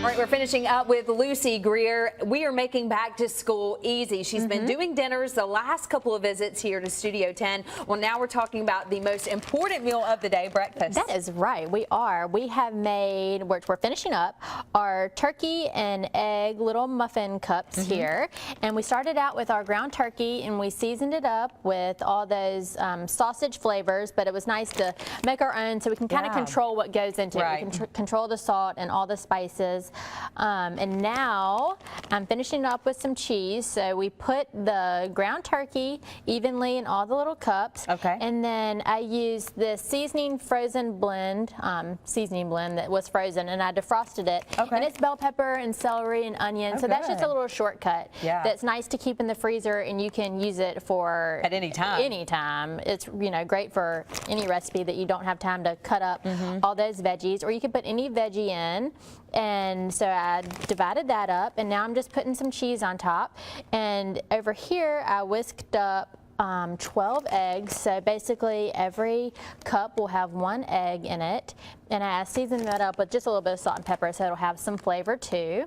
All right, we're finishing up with Lucy Greer. We are making back to school easy. She's been doing dinners the last couple of visits here to Studio 10. Well, now we're talking about the most important meal of the day, breakfast. That is right. We are. We have made, we're finishing up our turkey and egg little muffin cups here. And we started out with our ground turkey and we seasoned it up with all those sausage flavors, but it was nice to make our own so we can kind of control what goes into it. We can control the salt and all the spices. And now I'm finishing up with some cheese. So we put the ground turkey evenly in all the little cups. Okay. And then I used the seasoning frozen blend, that was frozen, and I defrosted it. Okay. And it's bell pepper and celery and onion. So that's just a little shortcut. Yeah. That's nice to keep in the freezer, and you can use it for at any time. Anytime. It's great for any recipe that you don't have time to cut up all those veggies, or you can put any veggie in. And so I divided that up, and now I'm just putting some cheese on top. And over here I whisked up 12 eggs, so basically every cup will have 1 egg in it, and I seasoned that up with just a little bit of salt and pepper so it'll have some flavor too.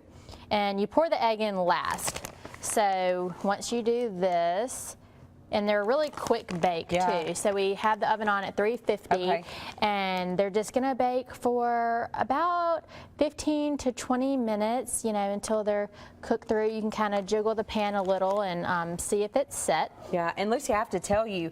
And you pour the egg in last. So once you do this, and they're really quick bake too. So we have the oven on at 350, and they're just gonna bake for about 15 to 20 minutes, until they're cooked through. You can kind of jiggle the pan a little and see if it's set. Yeah, and Lucy, I have to tell you,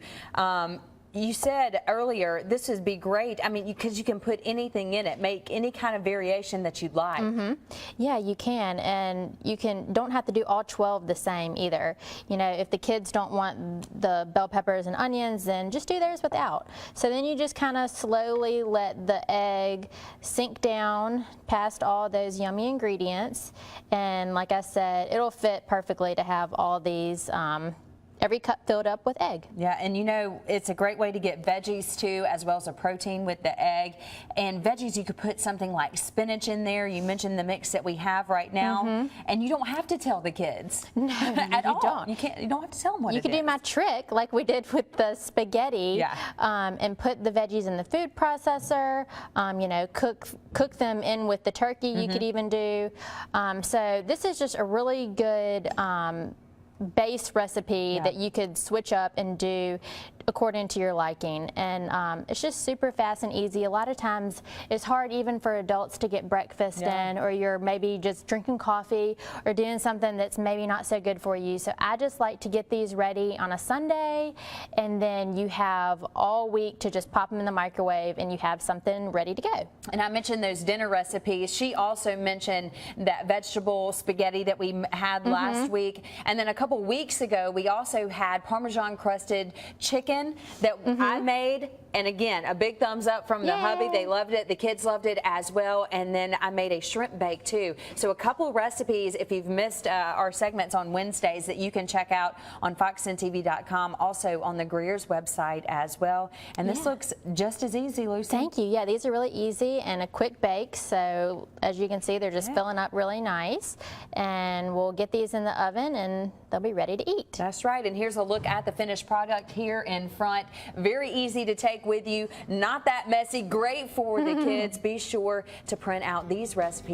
you said earlier this would be great. I mean, because you can put anything in it, make any kind of variation that you'd like. Yeah, you can, and you don't have to do all 12 the same either. If the kids don't want the bell peppers and onions, then just do theirs without. So then you just kind of slowly let the egg sink down past all those yummy ingredients, and like I said, it'll fit perfectly to have all these every cup filled up with egg. Yeah, and it's a great way to get veggies too, as well as a protein with the egg. And veggies, you could put something like spinach in there. You mentioned the mix that we have right now, and you don't have to tell the kids. No, at all. Don't. You don't have to tell them what you could do my trick like we did with the spaghetti, and put the veggies in the food processor. Cook them in with the turkey. You could even do. So this is just a really good base recipe that you could switch up and do according to your liking, and it's just super fast and easy. A lot of times it's hard even for adults to get breakfast in, or you're maybe just drinking coffee or doing something that's maybe not so good for you. So I just like to get these ready on a Sunday, and then you have all week to just pop them in the microwave and you have something ready to go. And I mentioned those dinner recipes. She also mentioned that vegetable spaghetti that we had last week, and then a couple weeks ago we also had Parmesan crusted chicken that I made, and again, a big thumbs up from the hubby. They loved it. The kids loved it as well. And then I made a shrimp bake too. So a couple of recipes, if you've missed our segments on Wednesdays, that you can check out on fox10tv.com, also on the Greer's website as well. And this looks just as easy, Lucy. Thank you. Yeah, these are really easy and a quick bake. So as you can see, they're just filling up really nice. And we'll get these in the oven and they'll be ready to eat. That's right. And here's a look at the finished product here in front. Very easy to take with you. Not that messy. Great for the kids. Be sure to print out these recipes.